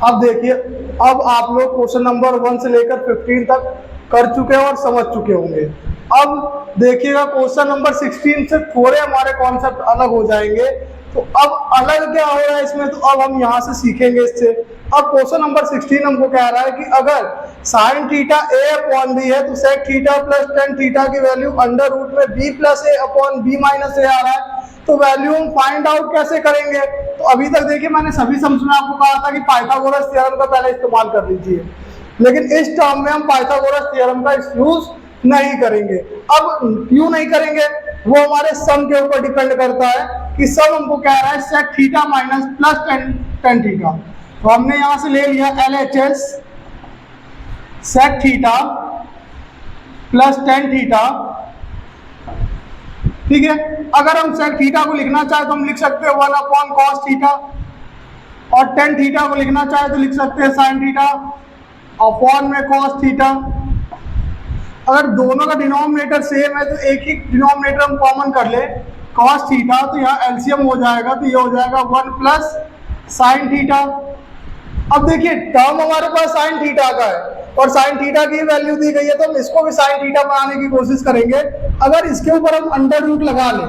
अब देखिए, अब आप लोग क्वेश्चन नंबर 1 से लेकर 15 तक कर चुके हैं और समझ चुके होंगे। अब देखिएगा क्वेश्चन नंबर 16 से थोड़े हमारे कॉन्सेप्ट अलग हो जाएंगे। तो अब अलग क्या हो रहा है इसमें, तो अब हम यहाँ से सीखेंगे इससे। अब क्वेश्चन नंबर 16 हमको कह रहा है कि अगर sine theta A upon B है तो sec theta plus tan theta की वैल्यू अंडर रूट में B plus A upon B minus A आ रहा है। तो वैल्यू हम फाइंड आउट कैसे करेंगे? तो अभी तक देखिए मैंने सभी सम्स में आपको कहा था कि पाइथागोरस थ्योरम का पहले इस्तेमाल कर लीजिए, लेकिन इस टर्म में हम पाइथागोरस थ्योरम का यूज नहीं करेंगे। अब क्यों नहीं करेंगे, वो हमारे सम के ऊपर डिपेंड करता है कि सम हमको कह रहा है sec theta minus plus tan theta. तो हमने यहां से ले लिया LHS sec theta plus tan theta, ठीक है। अगर हम सेक थीटा को लिखना चाहे तो हम लिख सकते हैं 1 अपॉन कॉस थीटा, और टेन थीटा को लिखना चाहे तो लिख सकते हैं साइन थीटा अपॉन में कॉस थीटा। अगर दोनों का डिनोमिनेटर सेम है तो एक ही डिनोमिनेटर हम कॉमन कर ले, कॉस थीटा, तो यहाँ एलसीएम हो जाएगा, तो ये हो जाएगा 1 प्लस साइन थीटा। अब देखिए टर्म हमारे पास साइन थीटा का है और साइन थीटा की वैल्यू दी गई है, तो हम इसको भी साइन थीटा बनाने की कोशिश करेंगे। अगर इसके ऊपर हम अंडर रूट लगा लें,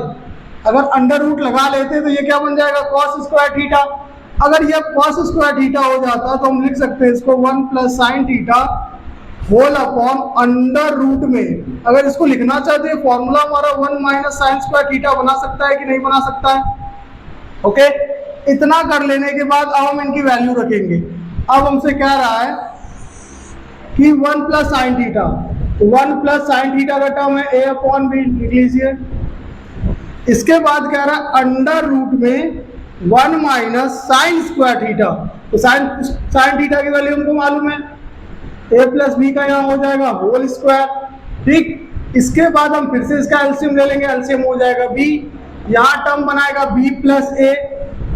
अगर अंडर रूट लगा लेते तो ये क्या बन जाएगा, कॉस स्क्वायर थीटा। अगर ये कॉस स्क्वायर थीटा हो जाता तो हम लिख सकते हैं इसको 1 plus sine theta whole upon under root में। अगर इसको लिखना चाहते हैं फॉर्मूला हमारा 1 माइनस साइन स्क्वायर थीटा बना सकता है कि नहीं बना सकता है? ओके, इतना कर लेने के बाद अब हम इनकी वैल्यू रखेंगे। अब हमसे कह रहा है कि 1 plus sine theta, 1 plus sine theta का टर्म है a अपॉन बी, लिख लीजिए। इसके बाद कह रहा है अंडर रूट में 1 माइनस साइन स्क्वायर थीटा। तो साइन थीटा की वैल्यू हमको मालूम है, a प्लस बी का यहाँ हो जाएगा होल स्क्वायर, ठीक। इसके बाद हम फिर से इसका एलसीएम ले लेंगे, एलसीएम हो जाएगा b, यहाँ टर्म बनाएगा b plus A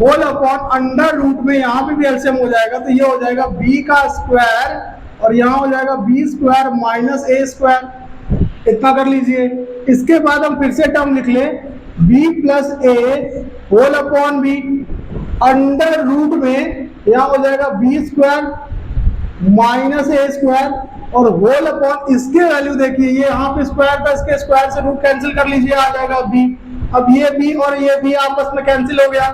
whole upon under root में, यहाँ पे भी एलसीएम हो जाएगा, तो ये हो जाएगा b का स्क्वायर और यहाँ हो जाएगा b square minus A square. इतना कर लीजिए। इसके बाद हम फिर से टर्म लिख ले b plus A whole upon B under root में, यहाँ हो जाएगा b square minus A square और होल अपॉन इसके वैल्यू देखिए, ये यहाँ पे स्क्वायर था, इसके स्क्वायर से रूट कैंसिल कर लीजिए, आ जाएगा b। अब ये b और ये b आपस में कैंसिल हो गया,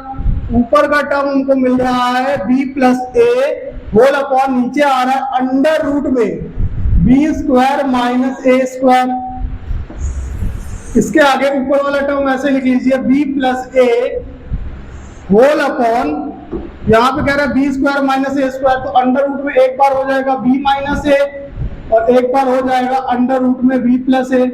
ऊपर का टर्म हमको मिल रहा है b plus A whole upon नीचे आ रहा है अंडर रूट में b square minus A square. इसके आगे ऊपर वाला टर्म ऐसे लिख लीजिए b plus A whole upon, यहाँ पे कह रहा है B square minus A square, तो अंडर रूट में एक बार हो जाएगा b माइनस ए और एक बार हो जाएगा अंडर रूट में b प्लस ए।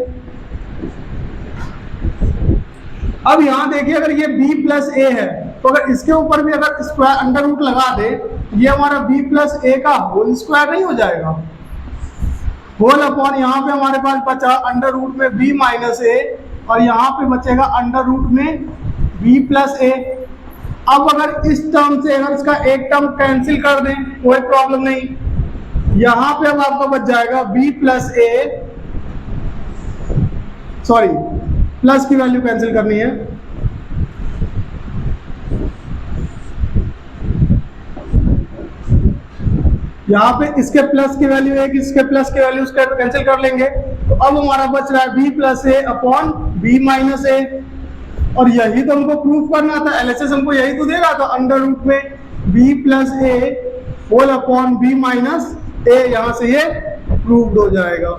अब यहाँ देखिए अगर ये b प्लस ए है तो अगर इसके ऊपर भी अगर स्क्वायर अंडर रूट लगा दे, ये हमारा b प्लस ए का होल स्क्वायर नहीं हो जाएगा, होल अपॉन यहाँ पे हमारे पास बचा अंडर रूट में b माइनस ए और यहाँ पे बचेगा अंडर रूट में b प्लस ए। अब अगर इस टर्म से अगर इसका एक टर्म कैंसिल कर दें कोई प्रॉब्लम नहीं, यहाँ पे अब आपका बच जाएगा b प्लस ए, सॉरी प्लस की वैल्यू कैंसिल करनी है, यहाँ पे इसके प्लस की वैल्यू एक, इसके प्लस की वैल्यू उसके कैंसिल कर लेंगे, तो अब हमारा बच रहा है b plus A upon b minus ए। और यही तो हमको प्रूफ करना था, एलएचएस हमको यही तो दे रहा था, अंडर रूट में b plus A whole upon b minus ए, यहां से ये प्रूव्ड हो जाएगा।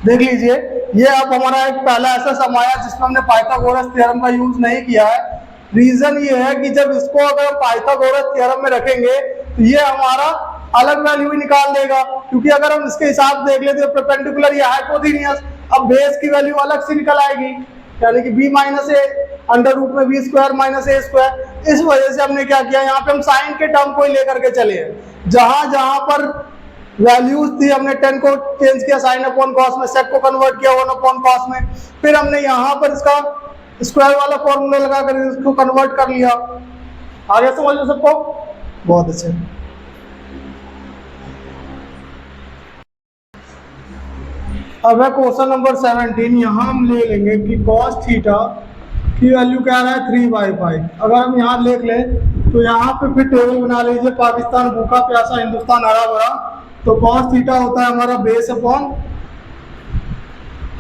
देख लीजिए, ये अब हमारा एक पहला ऐसा सम आया जिसमें हमने पाइथागोरस थ्योरम का यूज नहीं किया है। रीजन ये है कि जब इसको अगर पाइथागोरस थ्योरम में रखेंगे तो ये हमारा अलग वैल्यू ही निकाल देगा, क्योंकि अगर हम इसके हिसाब देख लेते हैं परपेंडिकुलर या हाइपोथेनियस, अब बेस की वैल्यू अलग से निकल आएगी, यानी कि b minus A under root में b square minus A square. इस वजह से हमने क्या किया, यहाँ पे हम साइन के टर्म को ही लेकर के चले हैं, जहां जहां पर वैल्यूज थी हमने 10 को चेंज किया साइन अपॉन कॉस में, सेक को कन्वर्ट किया 1 अपॉन कॉस में, फिर हमने यहाँ पर इसका स्क्वायर वाला फॉर्मूला लगा कर इसको कन्वर्ट कर लिया। आगे समझ लो सबको, बहुत अच्छे। अब है क्वेश्चन नंबर 17, यहाँ हम ले लेंगे कि cos थीटा की वैल्यू क्या रहा है 3/5। अगर हम यहाँ लिख लें तो यहाँ पे फिर टेबल बना लीजिए, पाकिस्तान भूखा प्यासा हिंदुस्तान हरा भरा। तो कॉस थीटा होता है हमारा बेस अपॉन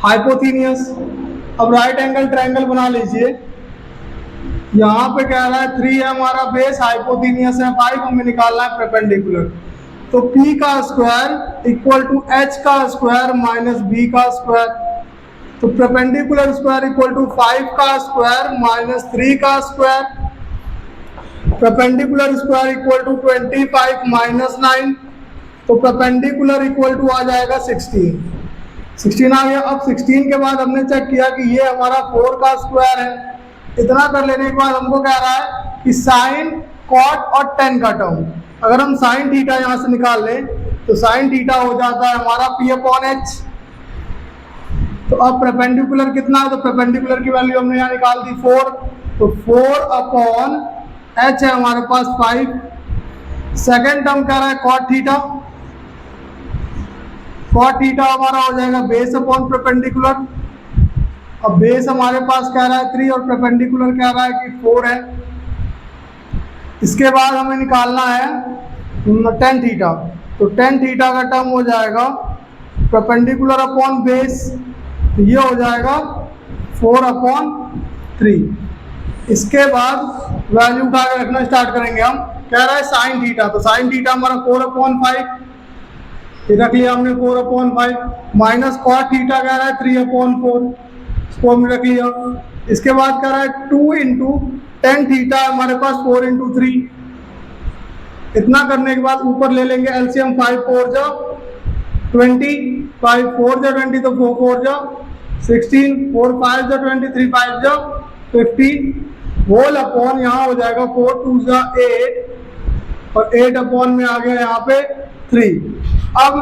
हाइपोथीनियस। अब राइट एंगल ट्रायंगल बना लीजिए, यहाँ पे कह रहा है 3 है हमारा बेस, हाइपोथीनियस है 5, हमें निकालना है परपेंडिकुलर। तो P का स्क्वायर इक्वल टू H का स्क्वायर माइनस B का स्क्वायर। तो परपेंडिकुलर स्क्वायर इक्वल टू 5 का स्क्वायर माइनस 3 का square. Perpendicular square equal to 25 minus 9। तो परपेंडिकुलर इक्वल टू आ जाएगा 16 आ गया। अब 16 के बाद हमने चेक किया कि ये हमारा 4 का स्क्वायर है। इतना कर लेने के बाद हमको कह रहा है कि साइन, कॉट और टेन का टर्म, अगर हम साइन थीटा यहाँ से निकाल लें तो साइन थीटा हो जाता है हमारा P अपॉन H। तो अब परपेंडिकुलर कितना है, तो परपेंडिकुलर की वैल्यू हमने यहाँ निकाल दी 4। तो 4 अपॉन H है हमारे पास 5। सेकेंड टर्म कह रहा है कॉट थीटा। कॉट थीटा हमारा हो जाएगा बेस अपॉन परपेंडिकुलर। अब बेस हमारे पास कह रहा है 3 और परपेंडिकुलर कह रहा है कि 4 है। इसके बाद हमें निकालना है टेन थीटा। तो टेन थीटा का टर्म हो जाएगा परपेंडिकुलर अपॉन बेस, तो ये हो जाएगा 4 अपॉन 3। इसके बाद वैल्यू उठा के रखना स्टार्ट करेंगे हम। कह रहा है साइन थीटा, तो साइन थीटा हमारा 4 अपॉन 5, ये रख लिया हमने 4 अपॉन 5। माइनस कॉट थीटा कह रहा है 3 अपॉन 4, इसको हमने रख लिया। इसके बाद कह रहा है 2 इंटू टेन थीटा हमारे पास 4 इंटू 3। इतना करने के बाद ऊपर ले लेंगे एलसीएम, 5 4 जा 20, 5 4 जा 20 तो 4 4 जा 16, 4 5 जा 20, 3 5 जा 15, होल अपॉन यहाँ हो जाएगा 4 2 जा 8 और 8 अपॉन में आ गया यहाँ पे 3। अब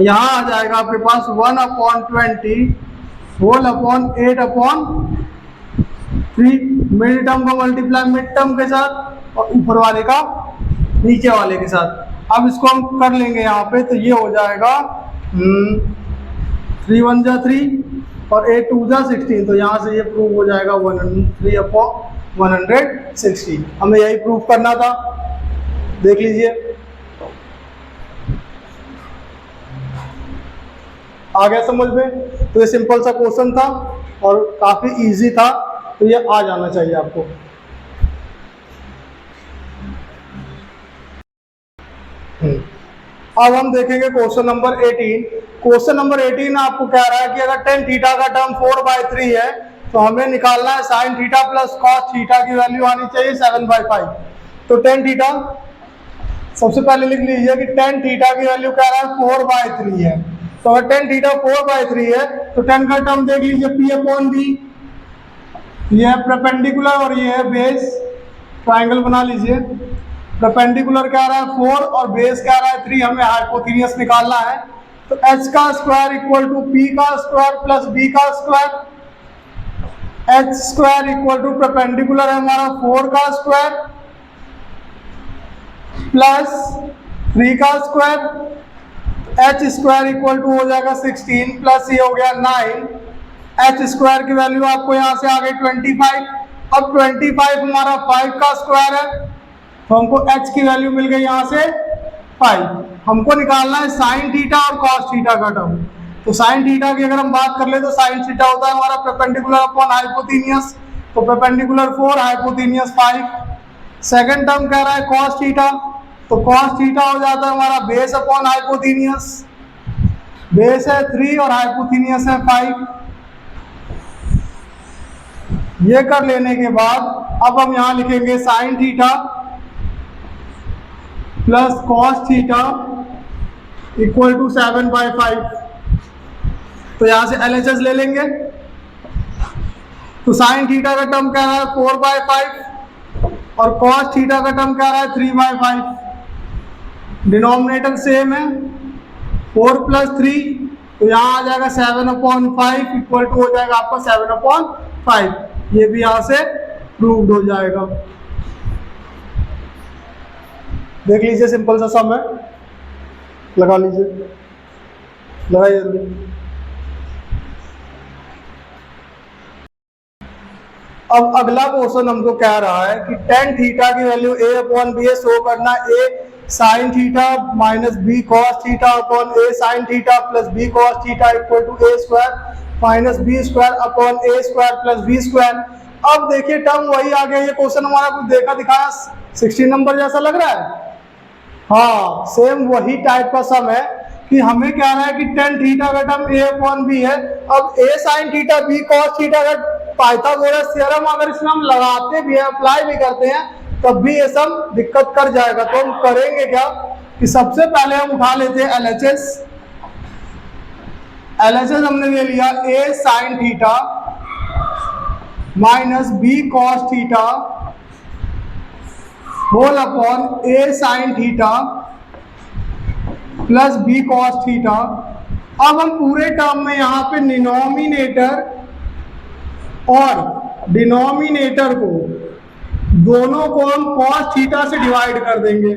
यहाँ आ जाएगा आपके पास 1 upon 20 whole upon 8 upon 3। Mid term को मल्टीप्लाई मिड टर्म के साथ और ऊपर वाले का नीचे वाले के साथ। अब इसको हम कर लेंगे यहाँ पे, तो ये हो जाएगा 3 1 जा 3 और 8 2 जा 16। तो यहाँ से ये प्रूव हो जाएगा 103 अपॉन 160। हमें यही प्रूव करना था, देख लीजिए आ गया समझ में। तो ये सिंपल सा क्वेश्चन था और काफी इजी था, तो ये आ जाना चाहिए आपको। अब हम देखेंगे क्वेश्चन नंबर 18। क्वेश्चन नंबर 18 आपको कह रहा है कि अगर टेन थीटा का टर्म 4/3 है तो हमें निकालना है sign theta plus cos theta की वैल्यू आनी चाहिए 7/5। तो टेन थीटा सबसे पहले लिख लीजिए कि टेन थीटा की वैल्यू कह रहा है 4/3 है। तो अगर टेन थीटा 4/3 है तो टेन का टर्म देख लीजिए P अपॉन B। ये है परपेंडिकुलर और ये है बेस, ट्रायंगल बना लीजिए। परपेंडिकुलर कह रहा है 4 और बेस कह रहा है 3, हमें हाइपोथेनियस निकालना है। तो H का स्क्वायर इक्वल टू P का स्क्वायर प्लस B का square. H square equal to perpendicular है हमारा 4 का स्क्वायर प्लस 3 का square. H square equal to हो जाएगा 16 प्लस ये हो गया 9। H स्क्वायर की वैल्यू आपको यहाँ से आ गई 25। अब 25 हमारा 5 का स्क्वायर है, तो हमको H की वैल्यू मिल गई यहाँ से 5। हमको निकालना है साइन थीटा और कॉस थीटा का टर्म। तो साइन थीटा की अगर हम बात कर ले तो साइन थीटा होता है हमारा परपेंडिकुलर अपॉन हाइपोथेनियस। तो परपेंडिकुलर 4 हाइपोथेनियस 5। सेकंड टर्म कह रहा है कॉस थीटा, तो कॉस थीटा हो जाता है हमारा बेस अपॉन हाइपोथेनियस। बेस है 3 और हाइपोथेनियस है 5। ये कर लेने के बाद अब हम यहाँ लिखेंगे sine theta plus cos theta equal to 7/5। तो यहाँ से LHS ले लेंगे। तो साइन थीटा का टर्म कह रहा है 4/5 और कॉस थीटा का टर्म कह रहा है 3/5। डिनोमिनेटर सेम है 4 प्लस 3, तो यहाँ आ जाएगा 7/5 इक्वल टू हो जाएगा आपका 7/5। ये भी यहाँ से प्रूव्ड हो जाएगा। देख लीजिए सिंपल सा सम है, लगा लीजिए, लगाइए जल्दी। अब अगला क्वेश्चन हमको कह रहा है कि टेन थीटा की value a upon b show करना, a sine theta minus b cos theta upon a sine theta plus b cos theta equal to a square minus b square upon a square plus b square. अब देखिए term वही आ गया, ये question हमारा कुछ देखा दिखाया 16 नंबर जैसा लग रहा है। हाँ, सेम वही टाइप का सम है कि हमें क्या रहा है कि टेन थीटा का टर्म ए अपॉन बी है। अब a sine theta b cos theta का पाइथागोरस थ्योरम अगर इसमें हम लगाते भी हैं, अप्लाई भी करते हैं, तब भी ये सब दिक्कत कर जाएगा। तो हम करेंगे क्या कि सबसे पहले हम उठा लेते हैं एलएचएस। एलएचएस हमने ले लिया a sine theta minus b cos theta whole upon a sine theta plus b cos theta. अब हम पूरे टर्म में यहाँ पे डिनोमिनेटर और डिनोमिनेटर को दोनों को हम कॉस थीटा से डिवाइड कर देंगे,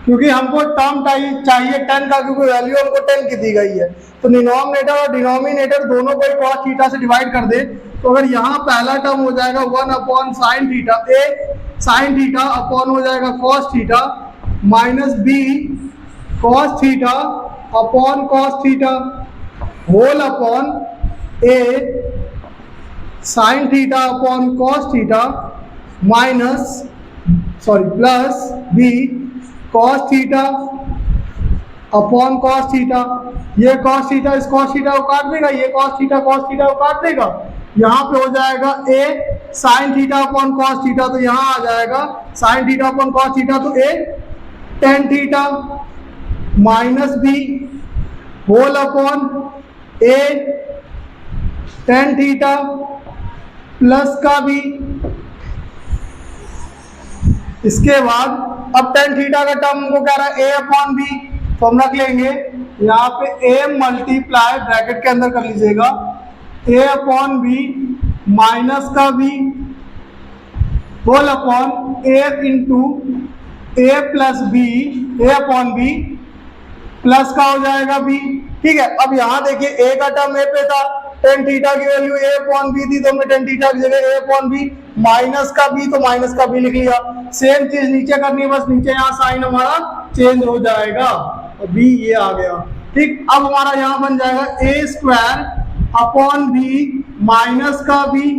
क्योंकि हमको टर्म चाहिए 10 का, क्योंकि वैल्यू हमको 10 की दी गई है। तो डिनोमिनेटर और डिनोमिनेटर दोनों को कॉस थीटा से डिवाइड कर दे, तो अगर यहाँ पहला टर्म हो जाएगा 1 upon sine theta, a sine theta upon हो जाएगा cos theta minus b cos theta upon cos theta whole upon a sine theta upon cos theta plus b cos theta upon cos theta. ये cos theta इस cos theta को काट देगा, ये cos theta को काट देगा। यहाँ पे हो जाएगा a sine theta upon cos theta, तो यहाँ आ जाएगा sine theta upon cos theta, तो a tan theta minus b whole upon a tan theta plus का बी। इसके बाद अब टेन थीटा का टर्म को कह रहा है ए अपॉन बी, तो हम रख लेंगे यहाँ पे ए मल्टीप्लाई ब्रैकेट के अंदर कर लीजिएगा ए अपॉन बी माइनस का बी होल अपॉन ए इंटू ए प्लस बी, ए अपॉन बी प्लस का हो जाएगा बी। ठीक है, अब यहाँ देखिए ए का टर्म ए पे था, टेन थीटा की वैल्यू ए अपॉन बी थी, तो हमने टेन थीटा की जगह ए अपॉन बी माइनस का बी, तो माइनस का बी लिख लिया। सेम चीज नीचे करनी है, बस नीचे यहाँ साइन हमारा चेंज हो जाएगा और बी ये आ गया। ठीक, अब हमारा यहाँ बन जाएगा ए स्क्वायर अपॉन बी माइनस का B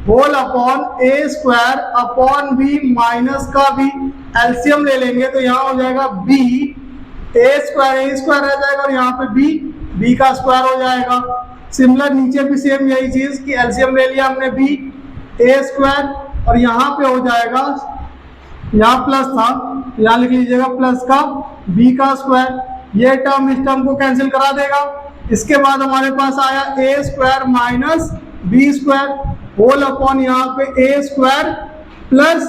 whole upon a square upon B minus का बी। एलसीएम ले लेंगे तो यहाँ हो जाएगा बी ए स्क्वायर रह जाएगा और यहाँ पे बी का स्क्वायर हो जाएगा। सिमिलर नीचे भी सेम यही चीज कि एलसीएम ले लिया हमने बी ए स्क्वायर और यहाँ पे हो जाएगा, यहाँ प्लस था, यहाँ लिख लीजिएगा प्लस का बी का स्क्वायर। ये टर्म इस टर्म को कैंसिल करा देगा। इसके बाद हमारे पास आया a square minus b square whole upon यहाँ पे a square plus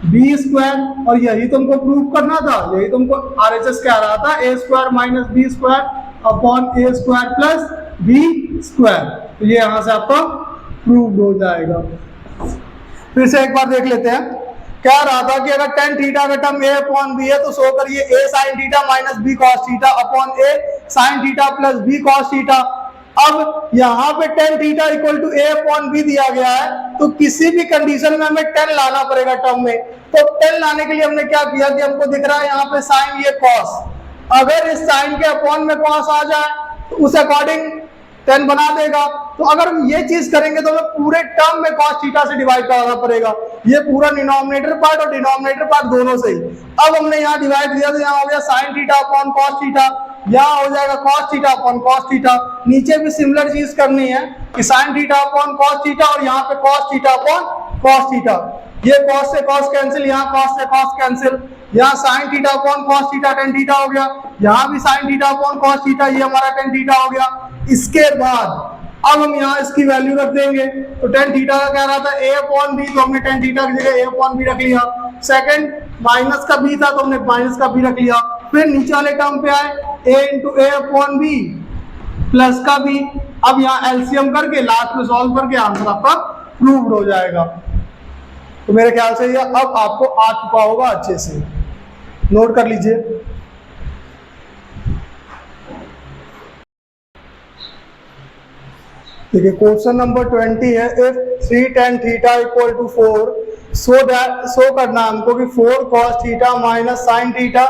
b square, और यही तुमको प्रूव करना था, यही तुमको आरएचएस कह रहा था, a square minus b square upon a square plus b square. तो ये यहाँ से आपका प्रूव हो जाएगा। फिर से एक बार देख लेते हैं। कह रहा था कि अगर टेन थीटा का टर्म ए अपॉन बी है तो शो करिए a sine theta minus b cos theta upon a sine theta plus b cos theta. अब यहाँ पे tan theta equal to a upon b दिया गया है, तो किसी भी कंडीशन में हमें 10 लाना पड़ेगा टर्म में। तो 10 लाने के लिए हमने क्या किया कि हमको दिख रहा है यहाँ पे साइन, ये कॉस, अगर इस साइन के अपॉन में कॉस आ जाए तो उस अकॉर्डिंग 10 बना देगा। तो अगर हम ये चीज करेंगे तो हमें पूरे टर्म में कॉस थीटा से डिवाइड कराना पड़ेगा, ये पूरा डिनोमिनेटर पार्ट और डिनोमिनेटर पार्ट दोनों से ही। अब हमने यहाँ डिवाइड दिया तो यहाँ हो गया sign theta upon cos theta, यहाँ हो जाएगा cos theta upon cos theta. नीचे भी सिमिलर चीज करनी है कि sign theta upon cos theta और यहाँ पे cos theta upon cos theta. ये कॉस से कॉस कैंसिल, यहाँ कॉस से कॉस कैंसिल, यहाँ sign theta upon cos theta tan theta हो गया, यहाँ भी sign theta upon cos theta, ये हमारा टेन थीटा हो गया। इसके बाद अब हम यहाँ इसकी वैल्यू रख देंगे। तो टेन थीटा का कह रहा था ए अपॉन बी, तो हमने टेन थीटा की जगह ए अपॉन बी रख लिया। सेकंड माइनस का बी था तो हमने माइनस का बी रख लिया। फिर नीचे वाले टर्म पे आए ए इंटू ए अपॉन बी प्लस का बी। अब यहाँ एलसीएम करके लास्ट में सॉल्व करके आंसर आपका प्रूव्ड हो जाएगा। तो मेरे ख्याल से ये अब आपको आ चुका होगा, अच्छे से नोट कर लीजिए। देखिए क्वेश्चन नंबर 20 है, if 3 tan theta equal to 4 show करना है हमको कि 4 cos theta minus sine theta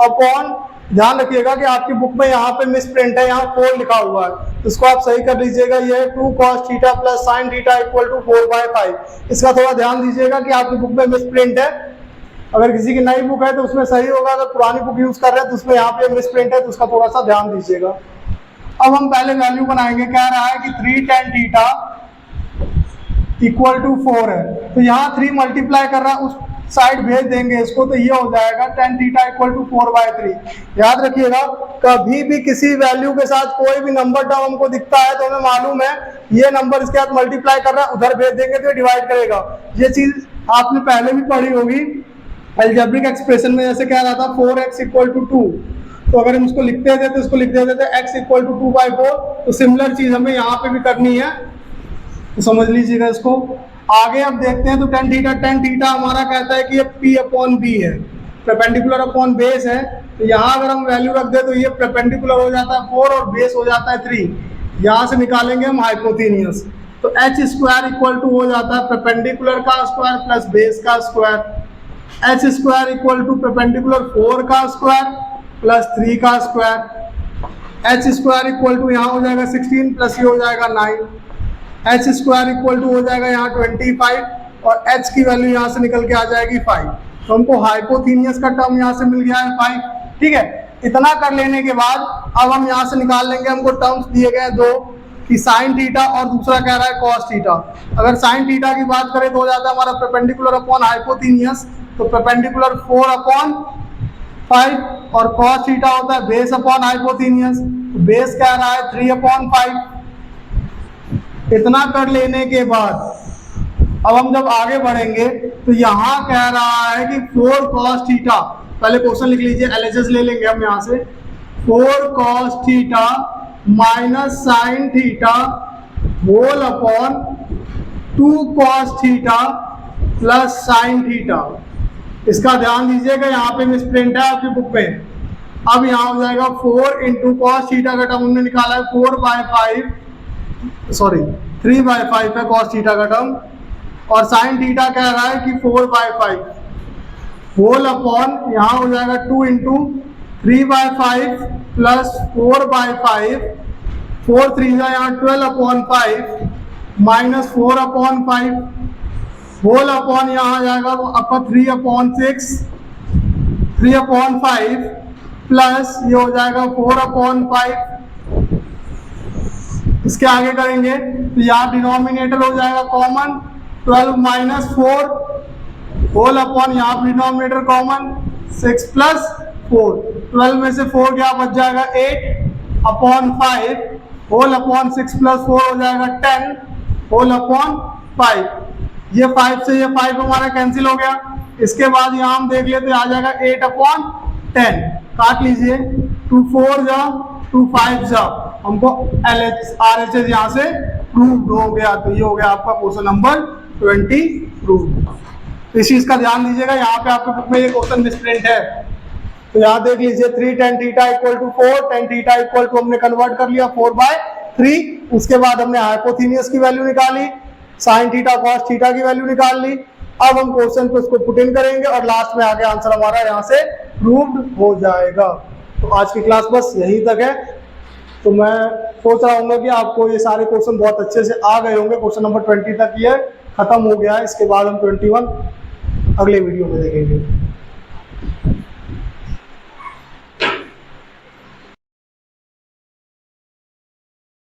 upon, ध्यान रखिएगा कि आपकी बुक में यहाँ पे मिस प्रिंट है, यहाँ 4 लिखा हुआ है, तो इसको आप सही कर लीजिएगा। ये 2 cos theta plus sine theta equal to 4/5। इसका थोड़ा ध्यान दीजिएगा कि आपकी बुक में मिस प्रिंट है। अगर किसी की नई बुक है तो उसमें सही होगा, अगर पुरानी बुक यूज कर रहे हैं तो उसमें यहाँ पे मिस प्रिंट है, तो उसका थोड़ा सा ध्यान दीजिएगा। अब हम पहले वैल्यू बनाएंगे, कह रहा है कि 3 tan थीटा इक्वल टू 4 है, तो यहाँ 3 मल्टीप्लाई कर रहा है, उस साइड भेज देंगे इसको, तो ये हो जाएगा tan थीटा इक्वल टू 4/3। याद रखिएगा, कभी भी किसी वैल्यू के साथ कोई भी नंबर टर्म हमको दिखता है तो हमें मालूम है ये नंबर इसके साथ मल्टीप्लाई कर रहा है, उधर भेज देंगे तो ये डिवाइड करेगा। ये चीज आपने पहले भी पढ़ी होगी अलजेब्रिक एक्सप्रेशन में, जैसे कह रहा था 4x इक्वल टू 2, तो अगर हम इसको लिखते थे तो इसको लिख देते थे x इक्वल टू 2/4। तो सिमिलर चीज हमें यहाँ पे भी करनी है, तो समझ लीजिएगा इसको। आगे अब देखते हैं, तो tan थीटा हमारा कहता है कि ये p/b है, परपेंडिकुलर अपॉन बेस है, तो यहाँ अगर हम वैल्यू रख दे तो ये परपेंडिकुलर हो जाता है 4 और बेस हो जाता है 3। यहाँ से निकालेंगे हम हाइपोथेनियस, तो h स्क्वायर इक्वल टू हो जाता है परपेंडिकुलर का स्क्वायर प्लस बेस का square, h square equal to perpendicular 4 का स्क्वायर प्लस 3 का square, h square equal to यहाँ हो जाएगा 16 प्लस ये हो जाएगा 9, h स्क्वायर इक्वल टू हो जाएगा यहाँ 25 और h की वैल्यू यहाँ से निकल के आ जाएगी 5। तो हमको हाइपोथेनियस का टर्म यहाँ से मिल गया है 5। ठीक है, इतना कर लेने के बाद अब हम यहाँ से निकाल लेंगे, हमको टर्म्स दिए गए दो कि साइन थीटा और दूसरा कह रहा है कॉस थीटा। अगर साइन थीटा की बात करें तो हो जाता है हमारा परपेंडिकुलर अपॉन हाइपोथेनियस, तो परपेंडिकुलर 4/5 और कॉस थीटा होता है बेस अपॉन हाइपोथेनियस, तो बेस कह रहा है 3/5। इतना कर लेने के बाद अब हम जब आगे बढ़ेंगे तो यहाँ कह रहा है कि 4 cos थीटा, पहले क्वेश्चन लिख लीजिए, एलएचएस ले लेंगे हम यहाँ से, 4 cos theta minus sine theta whole upon 2 cos theta plus sine theta. इसका ध्यान दीजिएगा, यहाँ पे मिस प्रिंट है आपकी बुक में। अब यहाँ हो जाएगा 4 इंटू कॉस थीटा का टर्म हमने निकाला है 3/5 है कॉस थीटा का टर्म, और साइन थीटा कह रहा है कि 4/5 होल अपॉन यहाँ हो जाएगा 2 इंटू 3/5 प्लस 4/5, 4 3 यहाँ 12/5 माइनस 4/5 होल अपॉन यहाँ आ जाएगा आपका 3/6, 3/5 प्लस ये हो जाएगा 4/5। इसके आगे करेंगे तो यहाँ डिनोमिनेटर हो जाएगा कॉमन, 12 माइनस 4 होल अपॉन यहाँ डिनोमिनेटर कॉमन 6 प्लस 4, 12 में से 4 क्या बच जाएगा 8/5 होल अपॉन 6 प्लस 4 हो जाएगा 10 होल अपॉन 5। ये 5 से ये 5 हमारा कैंसिल हो गया। इसके बाद यहाँ हम देख लेते आ जाएगा 8/10, काट लीजिए, 2 4 जा 2 5 जा, हमको RHS यहाँ से प्रूव हो गया। तो ये हो गया आपका क्वेश्चन नंबर 20 प्रूव। इस चीज का ध्यान दीजिएगा, यहाँ पे आपके बुक में ये क्वेश्चन मिसप्रिंट है, तो यहाँ देख लीजिए 3 tan theta equal to 4, tan theta equal to हमने कन्वर्ट कर लिया 4/3। उसके बाद हमने हाइपोथेनियस की वैल्यू निकाली, साइन थीटा कॉस थीटा की वैल्यू निकाल ली। अब हम क्वेश्चन को उसको पुट इन करेंगे और लास्ट में आगे आंसर हमारा यहाँ से प्रूव्ड हो जाएगा। तो आज की क्लास बस यहीं तक है। तो मैं सोच रहा हूँ कि आपको ये सारे क्वेश्चन बहुत अच्छे से आ गए होंगे। क्वेश्चन नंबर 20 तक ये खत्म हो गया है, इसके बाद हम 21 अगले वीडियो में देखेंगे।